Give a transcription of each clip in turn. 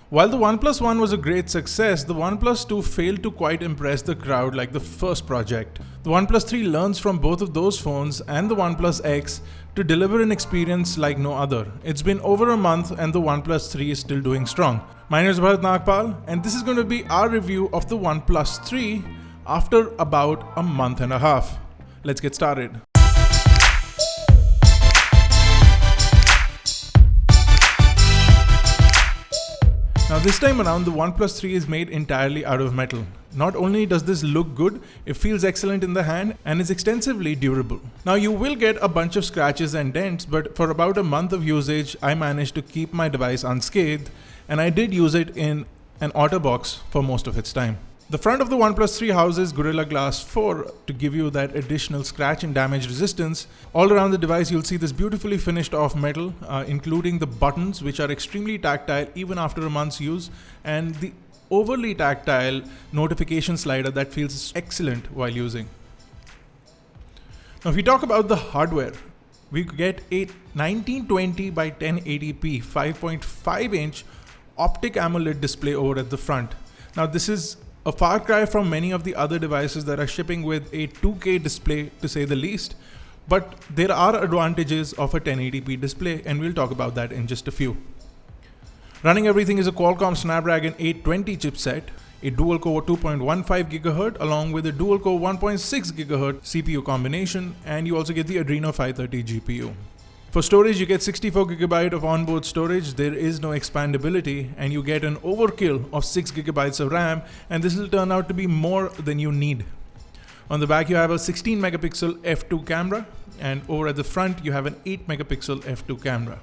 While the OnePlus One was a great success, the OnePlus 2 failed to quite impress the crowd like the first project. The OnePlus 3 learns from both of those phones and the OnePlus X to deliver an experience like no other. It's been over a month and the OnePlus 3 is still doing strong. My name is Bharat Nagpal and this is going to be our review of the OnePlus 3 after about a month and a half. Let's get started. Now this time around, the OnePlus 3 is made entirely out of metal. Not only does this look good, it feels excellent in the hand and is extensively durable. Now you will get a bunch of scratches and dents, but for about a month of usage, I managed to keep my device unscathed, and I did use it in an OtterBox for most of its time. The front of the OnePlus 3 houses Gorilla Glass 4 to give you that additional scratch and damage resistance. All around the device you'll see this beautifully finished off metal, including the buttons which are extremely tactile even after a month's use, and the overly tactile notification slider that feels excellent while using. Now if we talk about the hardware, we get a 1920 by 1080p 5.5 inch optic AMOLED display over at the front. Now this is a far cry from many of the other devices that are shipping with a 2K display, to say the least, but there are advantages of a 1080p display and we'll talk about that in just a few. Running everything is a Qualcomm Snapdragon 820 chipset, a dual-core 2.15 GHz along with a dual-core 1.6 GHz CPU combination, and you also get the Adreno 530 GPU. For storage, you get 64 GB of onboard storage, there is no expandability, and you get an overkill of 6 GB of RAM, and this will turn out to be more than you need. On the back you have a 16 megapixel f2 camera, and over at the front you have an 8 megapixel f2 camera.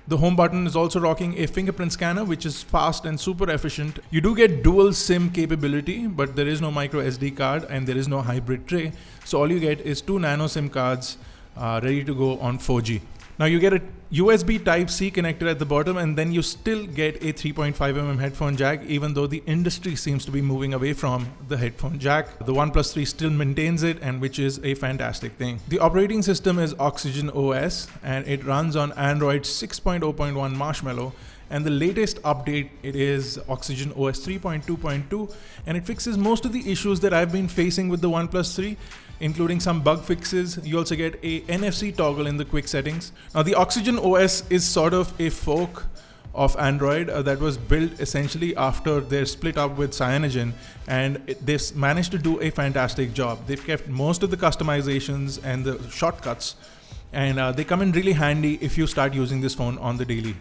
The home button is also rocking a fingerprint scanner which is fast and super efficient. You do get dual SIM capability, but there is no micro SD card and there is no hybrid tray, so all you get is 2 nano SIM cards ready to go on 4G. Now you get a USB Type-C connector at the bottom, and then you still get a 3.5mm headphone jack, even though the industry seems to be moving away from the headphone jack. The OnePlus 3 still maintains it, and which is a fantastic thing. The operating system is Oxygen OS and it runs on Android 6.0.1 Marshmallow, and the latest update it is Oxygen OS 3.2.2, and it fixes most of the issues that I've been facing with the OnePlus 3, including some bug fixes. You also get a NFC toggle in the quick settings. Now the Oxygen OS is sort of a fork of Android that was built essentially after their split up with Cyanogen, and they've managed to do a fantastic job. They've kept most of the customizations and the shortcuts, and they come in really handy if you start using this phone on the daily.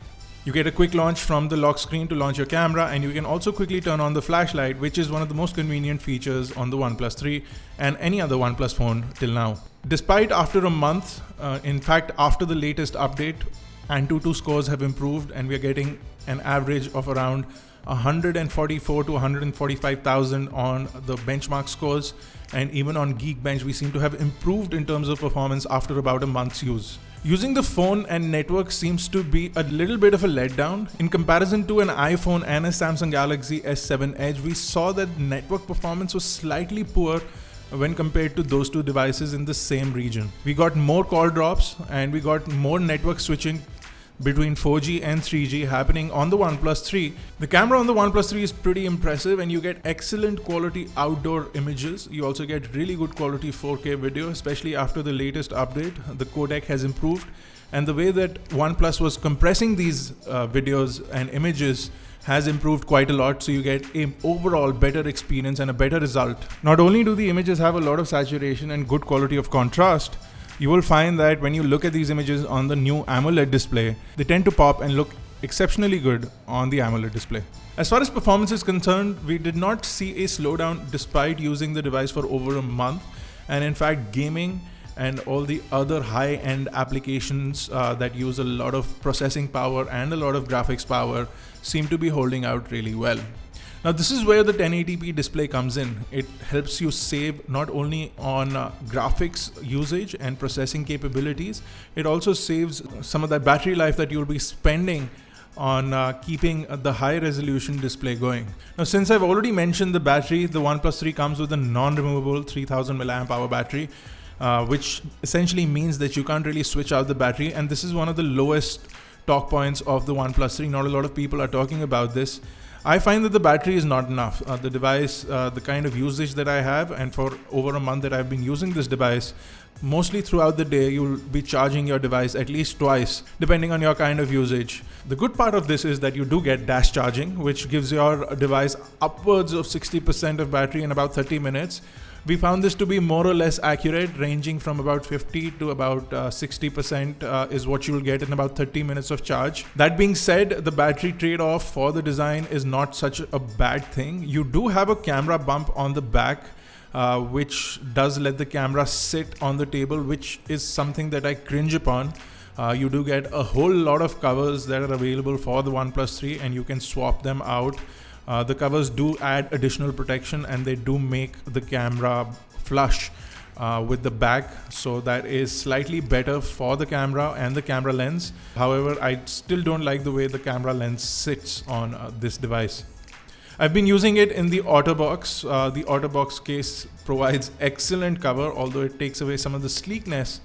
You get a quick launch from the lock screen to launch your camera, and you can also quickly turn on the flashlight, which is one of the most convenient features on the OnePlus 3 and any other OnePlus phone till now. Despite after a month, in fact after the latest update, Antutu scores have improved and we are getting an average of around 144 to 145,000 on the benchmark scores, and even on Geekbench we seem to have improved in terms of performance after about a month's use. Using the phone and network seems to be a little bit of a letdown. In comparison to an iPhone and a Samsung Galaxy S7 Edge, we saw that network performance was slightly poor when compared to those two devices in the same region. We got more call drops and we got more network switching between 4G and 3G happening on the OnePlus 3. The camera on the OnePlus 3 is pretty impressive, and you get excellent quality outdoor images. You also get really good quality 4K video, especially after the latest update. The codec has improved, and the way that OnePlus was compressing these videos and images has improved quite a lot, so you get an overall better experience and a better result. Not only do the images have a lot of saturation and good quality of contrast, you will find that when you look at these images on the new AMOLED display, they tend to pop and look exceptionally good on the AMOLED display. As far as performance is concerned, we did not see a slowdown despite using the device for over a month, and in fact gaming and all the other high-end applications that use a lot of processing power and a lot of graphics power seem to be holding out really well. Now this is where the 1080p display comes in. It helps you save not only on graphics usage and processing capabilities, it also saves some of that battery life that you'll be spending on keeping the high resolution display going. Now since I've already mentioned the battery, the OnePlus 3 comes with a non-removable 3000 mAh battery, which essentially means that you can't really switch out the battery, and this is one of the lowest talk points of the OnePlus 3. Not a lot of people are talking about this. I find that the battery is not enough. The device, the kind of usage that I have, and for over a month that I've been using this device, mostly throughout the day, you'll be charging your device at least twice, depending on your kind of usage. The good part of this is that you do get dash charging, which gives your device upwards of 60% of battery in about 30 minutes. We found this to be more or less accurate, ranging from about 50 to about 60% is what you'll get in about 30 minutes of charge. That being said, the battery trade-off for the design is not such a bad thing. You do have a camera bump on the back, which does let the camera sit on the table, which is something that I cringe upon. You do get a whole lot of covers that are available for the OnePlus 3, and you can swap them out. The covers do add additional protection, and they do make the camera flush with the back, so that is slightly better for the camera and the camera lens. However, I still don't like the way the camera lens sits on this device. I've been using it in the OtterBox. The OtterBox case provides excellent cover, although it takes away some of the sleekness.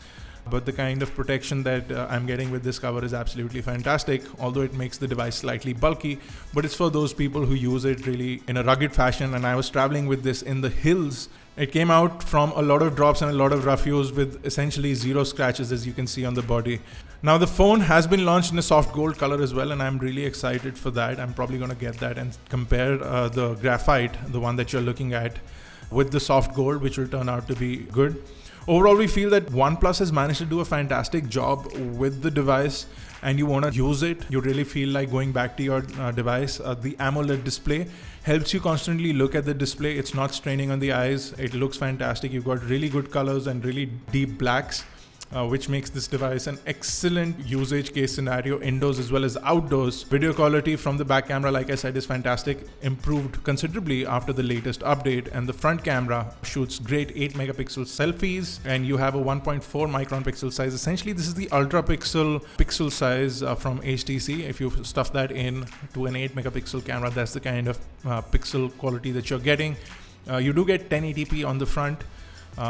But the kind of protection that I'm getting with this cover is absolutely fantastic, although it makes the device slightly bulky. But it's for those people who use it really in a rugged fashion, and I was traveling with this in the hills. It came out from a lot of drops and a lot of rough use with essentially 0 scratches, as you can see on the body. Now the phone has been launched in a soft gold color as well, and I'm really excited for that. I'm probably going to get that and compare the graphite, the one that you're looking at, with the soft gold, which will turn out to be good. Overall, we feel that OnePlus has managed to do a fantastic job with the device, and you want to use it. You really feel like going back to your device. The Amoled Display helps you constantly look at the display. It's not straining on the eyes. It looks fantastic. You've got really good colors and really deep blacks, which makes this device an excellent usage case scenario indoors as well as outdoors. Video quality from the back camera, like I said, is fantastic, improved considerably after the latest update, and the front camera shoots great 8 megapixel selfies, and you have a 1.4 micron pixel size. Essentially, this is the ultra pixel size from HTC. If you stuff that in to an 8 megapixel camera, that's the kind of pixel quality that you're getting. You do get 1080p on the front,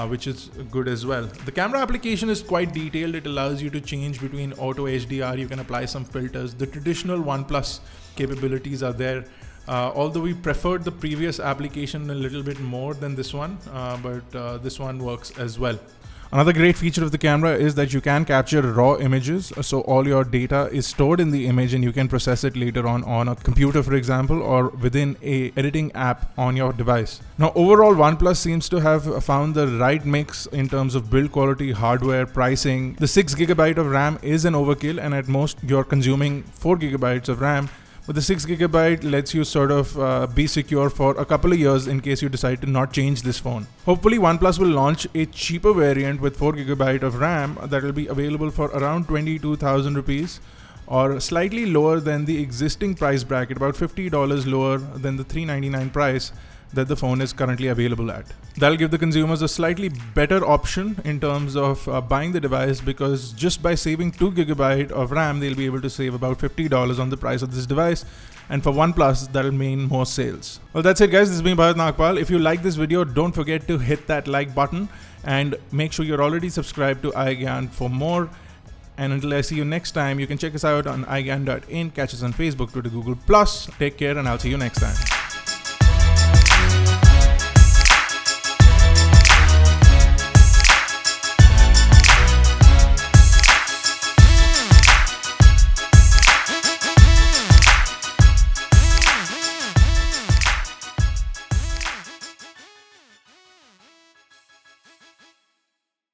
which is good as well. The camera application is quite detailed. It allows you to change between auto HDR. You can apply some filters. The traditional OnePlus capabilities are there. Although we preferred the previous application a little bit more than this one, but this one works as well. Another great feature of the camera is that you can capture raw images, so all your data is stored in the image and you can process it later on a computer, for example, or within a editing app on your device. Now overall, OnePlus seems to have found the right mix in terms of build quality, hardware, pricing. The 6GB of RAM is an overkill, and at most you're consuming 4GB of RAM. But the 6GB lets you sort of be secure for a couple of years in case you decide to not change this phone. Hopefully OnePlus will launch a cheaper variant with 4GB of RAM that will be available for around 22,000 rupees, or slightly lower than the existing price bracket, about $50 lower than the $399 price that the phone is currently available at. That'll give the consumers a slightly better option in terms of buying the device, because just by saving 2GB of RAM, they'll be able to save about $50 on the price of this device. And for OnePlus, that'll mean more sales. Well, that's it guys. This has been Bharat Nagpal. If you like this video, don't forget to hit that like button and make sure you're already subscribed to iGyaan for more. And until I see you next time, you can check us out on iGyaan.in, catch us on Facebook, Twitter, Google+. Take care, and I'll see you next time.